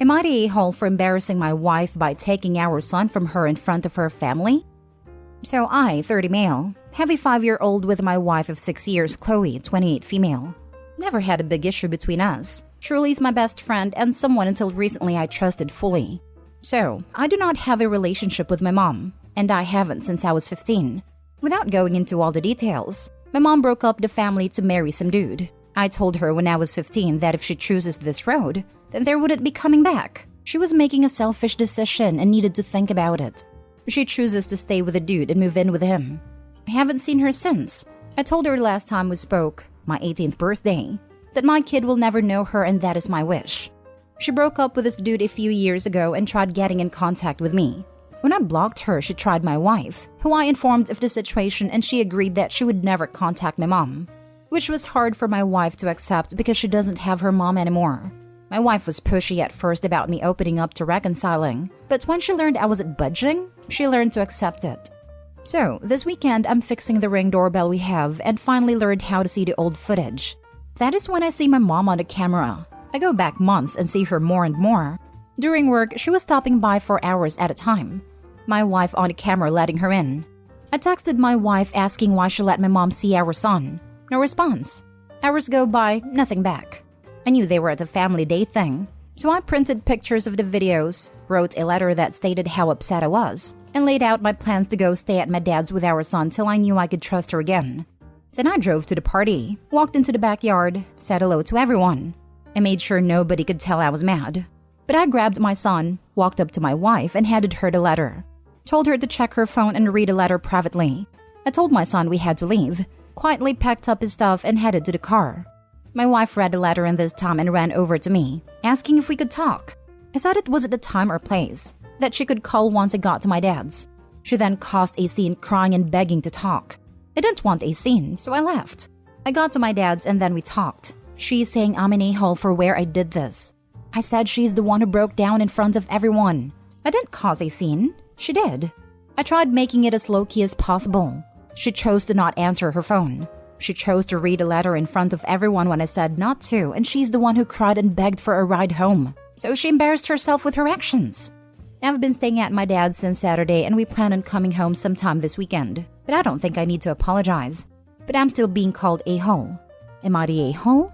Am I the a-hole for embarrassing my wife by taking our son from her in front of her family? So I, 30 male, have a 5-year-old with my wife of 6 years, Chloe, 28 female. Never had a big issue between us. Truly is my best friend and someone until recently I trusted fully. So, I do not have a relationship with my mom, and I haven't since I was 15. Without going into all the details, my mom broke up the family to marry some dude. I told her when I was 15 that if she chooses this road, then there wouldn't be coming back. She was making a selfish decision and needed to think about it. She chooses to stay with a dude and move in with him. I haven't seen her since. I told her last time we spoke, my 18th birthday, that my kid will never know her and that is my wish. She broke up with this dude a few years ago and tried getting in contact with me. When I blocked her, she tried my wife, who I informed of the situation, and she agreed that she would never contact my mom, which was hard for my wife to accept because she doesn't have her mom anymore. My wife was pushy at first about me opening up to reconciling, but when she learned I wasn't budging, she learned to accept it. So, this weekend I'm fixing the Ring doorbell we have and finally learned how to see the old footage. That is when I see my mom on the camera. I go back months and see her more and more. During work, she was stopping by for hours at a time. My wife on the camera letting her in. I texted my wife asking why she let my mom see our son. No response. Hours go by, nothing back. I knew they were at a family day thing, so I printed pictures of the videos, wrote a letter that stated how upset I was, and laid out my plans to go stay at my dad's with our son till I knew I could trust her again. Then I drove to the party, walked into the backyard, said hello to everyone. I made sure nobody could tell I was mad. But I grabbed my son, walked up to my wife, and handed her the letter. Told her to check her phone and read the letter privately. I told my son we had to leave, quietly packed up his stuff and headed to the car. My wife read the letter in this time and ran over to me, asking if we could talk. I said it wasn't the time or place, that she could call once I got to my dad's. She then caused a scene crying and begging to talk. I didn't want a scene, so I left. I got to my dad's and then we talked. She's saying I'm an a-hole for where I did this. I said she's the one who broke down in front of everyone. I didn't cause a scene. She did. I tried making it as low-key as possible. She chose to not answer her phone. She chose to read a letter in front of everyone when I said not to, and she's the one who cried and begged for a ride home. So she embarrassed herself with her actions. I've been staying at my dad's since Saturday and we plan on coming home sometime this weekend. But I don't think I need to apologize. But I'm still being called a-hole. Am I the a-hole?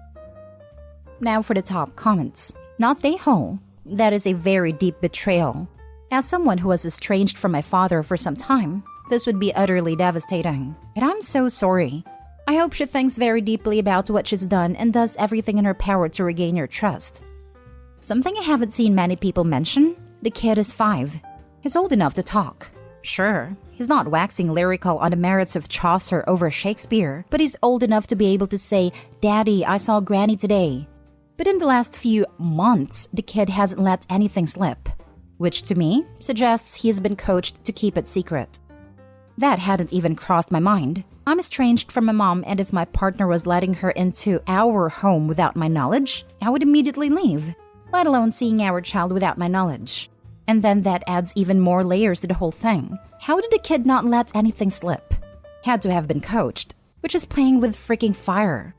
Now for the top comments. Not the a-hole. That is a very deep betrayal. As someone who was estranged from my father for some time, this would be utterly devastating. And I'm so sorry. I hope she thinks very deeply about what she's done and does everything in her power to regain your trust. Something I haven't seen many people mention, the kid is 5. He's old enough to talk. Sure, he's not waxing lyrical on the merits of Chaucer over Shakespeare, but he's old enough to be able to say, "Daddy, I saw Granny today." But in the last few months, the kid hasn't let anything slip, which to me suggests he has been coached to keep it secret. That hadn't even crossed my mind. I'm estranged from my mom, and if my partner was letting her into our home without my knowledge, I would immediately leave, let alone seeing our child without my knowledge. And then that adds even more layers to the whole thing. How did the kid not let anything slip? Had to have been coached, which is playing with freaking fire.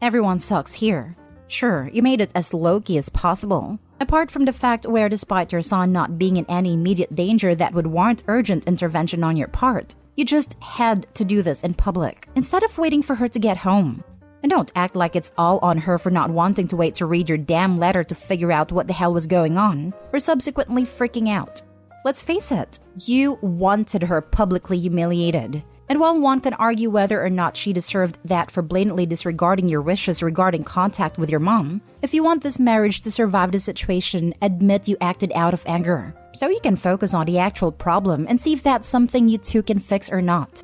Everyone sucks here. Sure, you made it as low-key as possible. Apart from the fact where despite your son not being in any immediate danger that would warrant urgent intervention on your part, you just had to do this in public, instead of waiting for her to get home. And don't act like it's all on her for not wanting to wait to read your damn letter to figure out what the hell was going on, or subsequently freaking out. Let's face it, you wanted her publicly humiliated. And while one can argue whether or not she deserved that for blatantly disregarding your wishes regarding contact with your mom, if you want this marriage to survive the situation, admit you acted out of anger, so you can focus on the actual problem and see if that's something you two can fix or not.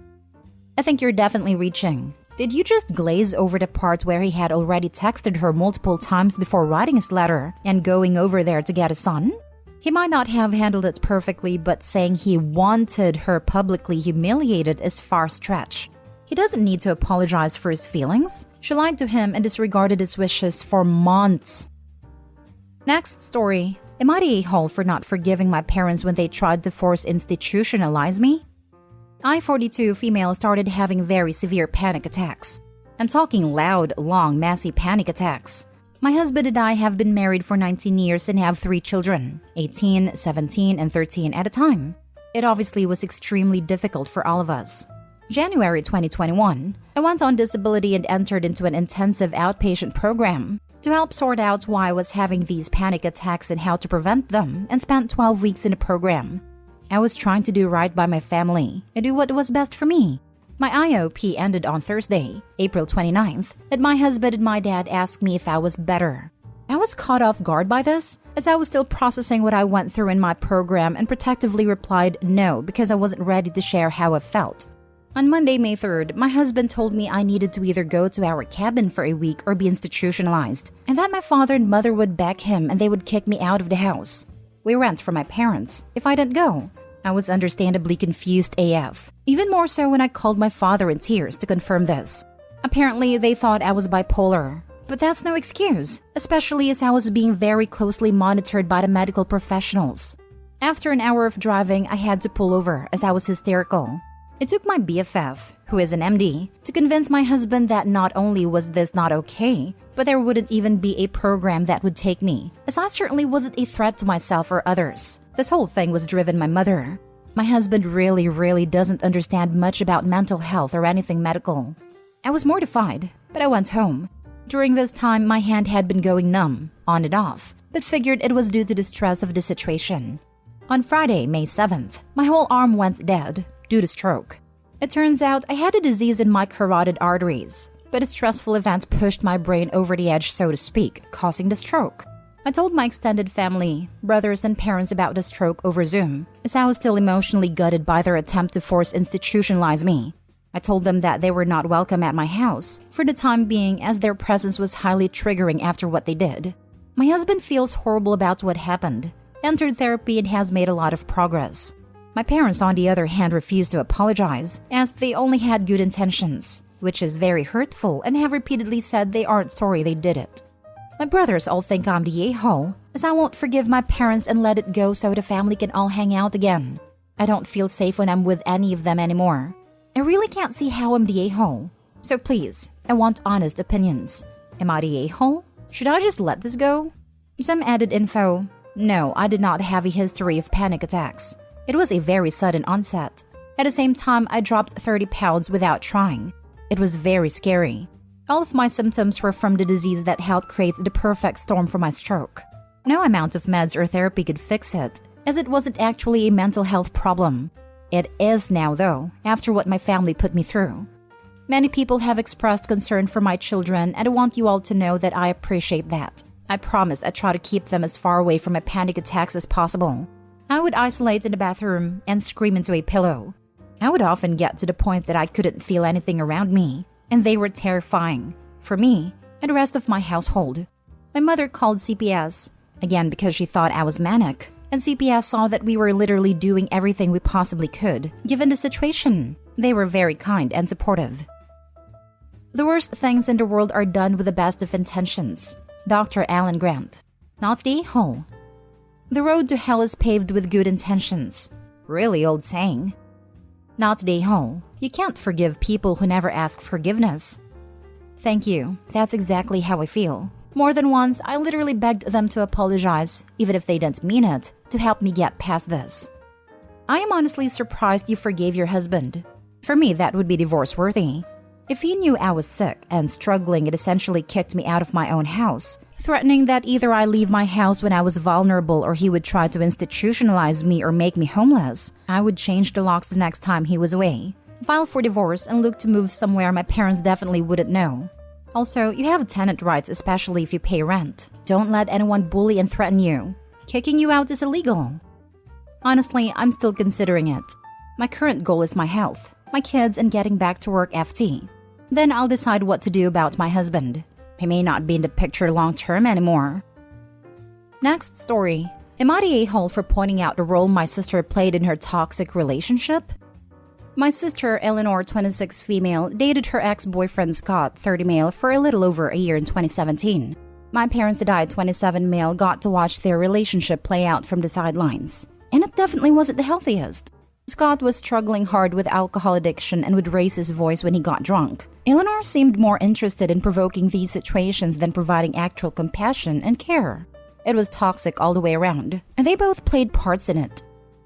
I think you're definitely reaching. Did you just glaze over the part where he had already texted her multiple times before writing his letter and going over there to get a son? He might not have handled it perfectly, but saying he wanted her publicly humiliated is far stretch. He doesn't need to apologize for his feelings. She lied to him and disregarded his wishes for months. Next story. Am I the a-hole for not forgiving my parents when they tried to force institutionalize me? I, 42 female, started having very severe panic attacks. I'm talking loud, long, messy panic attacks. My husband and I have been married for 19 years and have 3 children, 18, 17, and 13 at a time. It obviously was extremely difficult for all of us. January 2021, I went on disability and entered into an intensive outpatient program to help sort out why I was having these panic attacks and how to prevent them, and spent 12 weeks in the program. I was trying to do right by my family and do what was best for me. My IOP ended on Thursday, April 29th, and my husband and my dad asked me if I was better. I was caught off guard by this, as I was still processing what I went through in my program, and protectively replied no because I wasn't ready to share how I felt. On Monday, May 3rd, my husband told me I needed to either go to our cabin for a week or be institutionalized, and that my father and mother would back him and they would kick me out of the house. We rent from my parents if I didn't go. I was understandably confused AF, even more so when I called my father in tears to confirm this. Apparently, they thought I was bipolar, but that's no excuse, especially as I was being very closely monitored by the medical professionals. After an hour of driving, I had to pull over as I was hysterical. It took my BFF, who is an MD, to convince my husband that not only was this not okay, but there wouldn't even be a program that would take me, as I certainly wasn't a threat to myself or others. This whole thing was driven by my mother. My husband really doesn't understand much about mental health or anything medical. I was mortified, but I went home. During this time, my hand had been going numb, on and off, but figured it was due to the stress of the situation. On Friday, May 7th, my whole arm went dead due to stroke. It turns out I had a disease in my carotid arteries, but a stressful event pushed my brain over the edge, so to speak, causing the stroke. I told my extended family, brothers and parents about the stroke over Zoom, as I was still emotionally gutted by their attempt to force institutionalize me. I told them that they were not welcome at my house for the time being, as their presence was highly triggering after what they did. My husband feels horrible about what happened, entered therapy, and has made a lot of progress. My parents, on the other hand, refused to apologize, as they only had good intentions, which is very hurtful, and have repeatedly said they aren't sorry they did it. My brothers all think I'm the a-hole, as I won't forgive my parents and let it go so the family can all hang out again. I don't feel safe when I'm with any of them anymore. I really can't see how I'm the a-hole. So please, I want honest opinions. Am I the a-hole? Should I just let this go? Some added info. No, I did not have a history of panic attacks. It was a very sudden onset. At the same time, I dropped 30 pounds without trying. It was very scary. All of my symptoms were from the disease that helped create the perfect storm for my stroke. No amount of meds or therapy could fix it, as it wasn't actually a mental health problem. It is now, though, after what my family put me through. Many people have expressed concern for my children, and I want you all to know that I appreciate that. I promise I try to keep them as far away from my panic attacks as possible. I would isolate in the bathroom and scream into a pillow. I would often get to the point that I couldn't feel anything around me, and they were terrifying for me and the rest of my household. My mother called CPS, again because she thought I was manic, and CPS saw that we were literally doing everything we possibly could, given the situation. They were very kind and supportive. The worst things in the world are done with the best of intentions. Dr. Alan Grant. Not the a-hole. The road to hell is paved with good intentions. Really old saying. Not the a-hole. You can't forgive people who never ask forgiveness. Thank you. That's exactly how I feel. More than once, I literally begged them to apologize, even if they didn't mean it, to help me get past this. I am honestly surprised you forgave your husband. For me, that would be divorce-worthy. If he knew I was sick and struggling, it essentially kicked me out of my own house, threatening that either I leave my house when I was vulnerable or he would try to institutionalize me or make me homeless. I would change the locks the next time he was away, file for divorce, and look to move somewhere my parents definitely wouldn't know. Also, you have tenant rights, especially if you pay rent. Don't let anyone bully and threaten you. Kicking you out is illegal. Honestly, I'm still considering it. My current goal is my health, my kids, and getting back to work FT. Then I'll decide what to do about my husband. He may not be in the picture long term anymore. Next story. Am I the a-hole for pointing out the role my sister played in her toxic relationship? My sister, Eleanor, 26 female, dated her ex-boyfriend Scott, 30 male, for a little over a year in 2017. My parents and I, 27 male, got to watch their relationship play out from the sidelines. And it definitely wasn't the healthiest. Scott was struggling hard with alcohol addiction and would raise his voice when he got drunk. Eleanor seemed more interested in provoking these situations than providing actual compassion and care. It was toxic all the way around, and they both played parts in it.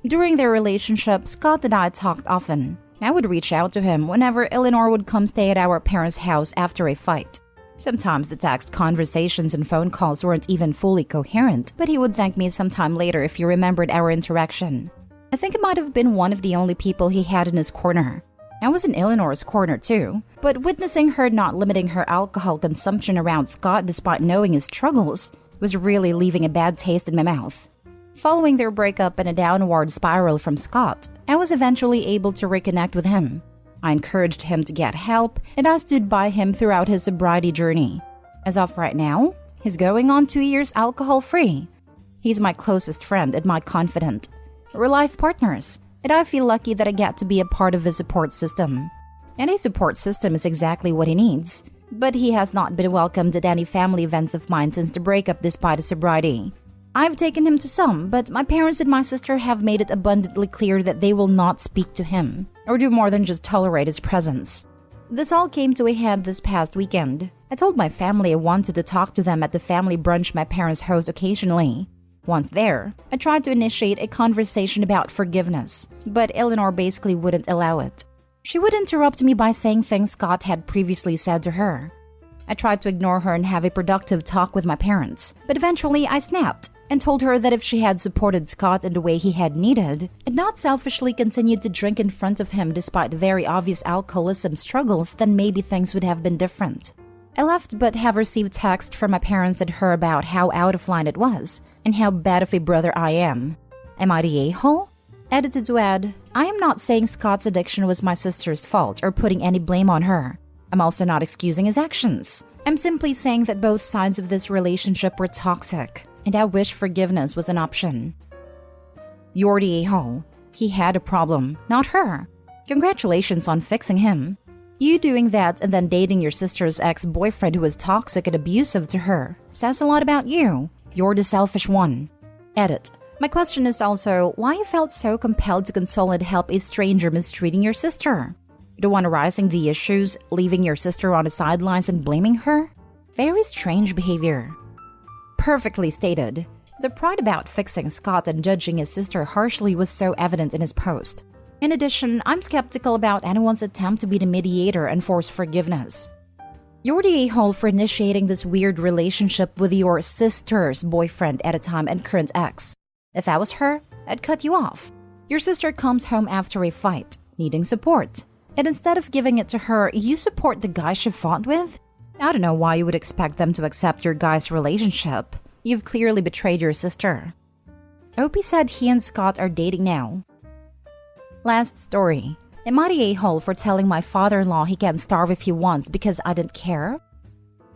During their relationship, Scott and I talked often. I would reach out to him whenever Eleanor would come stay at our parents' house after a fight. Sometimes the text conversations and phone calls weren't even fully coherent, but he would thank me sometime later if he remembered our interaction. I think I might have been one of the only people he had in his corner. I was in Eleanor's corner too, but witnessing her not limiting her alcohol consumption around Scott despite knowing his struggles was really leaving a bad taste in my mouth. Following their breakup and a downward spiral from Scott, I was eventually able to reconnect with him. I encouraged him to get help, and I stood by him throughout his sobriety journey. As of right now, he's going on 2 years alcohol-free. He's my closest friend and my confidant. We're life partners, and I feel lucky that I get to be a part of his support system. And a support system is exactly what he needs. But he has not been welcomed at any family events of mine since the breakup despite his sobriety. I've taken him to some, but my parents and my sister have made it abundantly clear that they will not speak to him, or do more than just tolerate his presence. This all came to a head this past weekend. I told my family I wanted to talk to them at the family brunch my parents host occasionally. Once there, I tried to initiate a conversation about forgiveness, but Eleanor basically wouldn't allow it. She would interrupt me by saying things Scott had previously said to her. I tried to ignore her and have a productive talk with my parents, but eventually I snapped and told her that if she had supported Scott in the way he had needed, and not selfishly continued to drink in front of him despite the very obvious alcoholism struggles, then maybe things would have been different. I left but have received text from my parents and her about how out of line it was, and how bad of a brother I am. Am I the a-hole? Edited to add, I am not saying Scott's addiction was my sister's fault or putting any blame on her. I'm also not excusing his actions. I'm simply saying that both sides of this relationship were toxic, and I wish forgiveness was an option. You're the a-hole. He had a problem, not her. Congratulations on fixing him. You doing that and then dating your sister's ex-boyfriend who was toxic and abusive to her says a lot about you. You're the selfish one. Edit. My question is also why you felt so compelled to console and help a stranger mistreating your sister. The one arising the issues, leaving your sister on the sidelines and blaming her? Very strange behavior. Perfectly stated. The pride about fixing Scott and judging his sister harshly was so evident in his post. In addition, I'm skeptical about anyone's attempt to be the mediator and force forgiveness. You're the a-hole for initiating this weird relationship with your sister's boyfriend at a time and current ex. If I was her, I'd cut you off. Your sister comes home after a fight, needing support. And instead of giving it to her, you support the guy she fought with? I don't know why you would expect them to accept your guy's relationship. You've clearly betrayed your sister. Opie said he and Scott are dating now. Last story. Am I the a-hole for telling my father-in-law he can starve if he wants because I didn't care?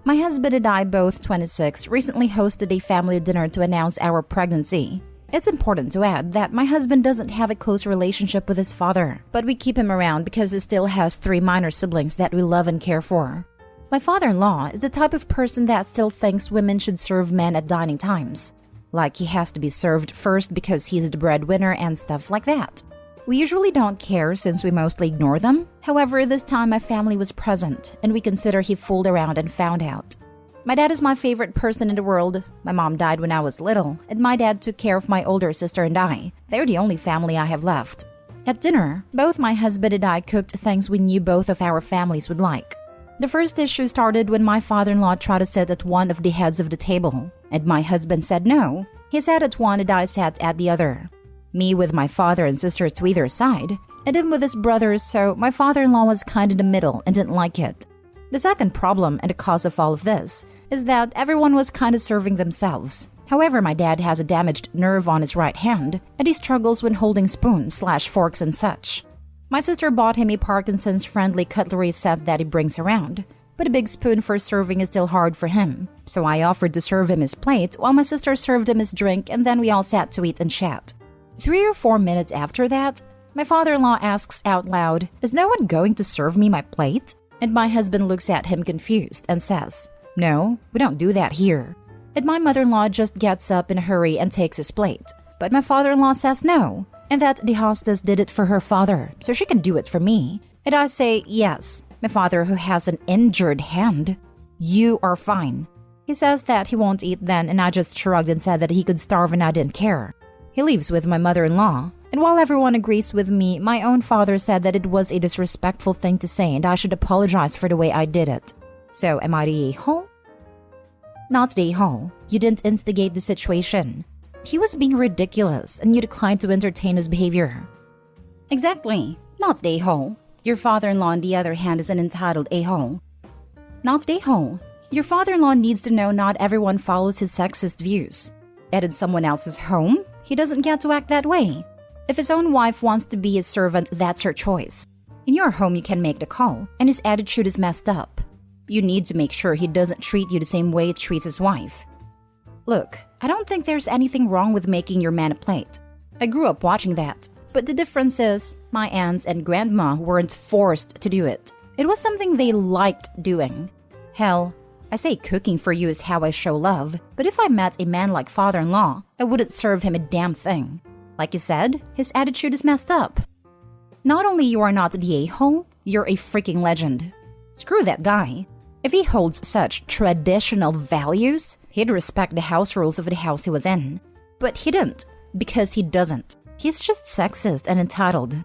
My husband and I, both 26, recently hosted a family dinner to announce our pregnancy. It's important to add that my husband doesn't have a close relationship with his father, but we keep him around because he still has 3 minor siblings that we love and care for. My father-in-law is the type of person that still thinks women should serve men at dining times. Like he has to be served first because he's the breadwinner and stuff like that. We usually don't care since we mostly ignore them. However, this time my family was present, and we consider he fooled around and found out. My dad is my favorite person in the world. My mom died when I was little, and my dad took care of my older sister and I. They're the only family I have left. At dinner, both my husband and I cooked things we knew both of our families would like. The first issue started when my father-in-law tried to sit at one of the heads of the table, and my husband said no. He sat at one and I sat at the other. Me with my father and sister to either side, and him with his brothers, so my father-in-law was kind of in the middle and didn't like it. The second problem, and the cause of all of this, is that everyone was kind of serving themselves. However, my dad has a damaged nerve on his right hand, and he struggles when holding spoons/forks and such. My sister bought him a Parkinson's-friendly cutlery set that he brings around, but a big spoon for serving is still hard for him. So I offered to serve him his plate while my sister served him his drink, and then we all sat to eat and chat. 3 or 4 minutes after that, my father-in-law asks out loud, "Is no one going to serve me my plate?" And my husband looks at him confused and says, "No, we don't do that here." And my mother-in-law just gets up in a hurry and takes his plate. But my father-in-law says no. and that the hostess did it for her father, so she can do it for me. And I say, yes, my father who has an injured hand. You are fine. He says that he won't eat then, and I just shrugged and said that he could starve and I didn't care. He lives with my mother-in-law, and while everyone agrees with me, my own father said that it was a disrespectful thing to say and I should apologize for the way I did it. So am I the a-hole? Not the a-hole. You didn't instigate the situation. He was being ridiculous and you declined to entertain his behavior. Exactly. Not the a-hole. Your father-in-law, on the other hand, is an entitled a-hole. Not the a-hole. Your father-in-law needs to know not everyone follows his sexist views. And in someone else's home, he doesn't get to act that way. If his own wife wants to be his servant, that's her choice. In your home, you can make the call, and his attitude is messed up. You need to make sure he doesn't treat you the same way he treats his wife. Look, I don't think there's anything wrong with making your man a plate. I grew up watching that. But the difference is, my aunts and grandma weren't forced to do it. It was something they liked doing. Hell, I say cooking for you is how I show love, but if I met a man like father-in-law, I wouldn't serve him a damn thing. Like you said, his attitude is messed up. Not only you are not the a-hole, you're a freaking legend. Screw that guy. If he holds such traditional values, he'd respect the house rules of the house he was in. But he didn't, because he doesn't. He's just sexist and entitled.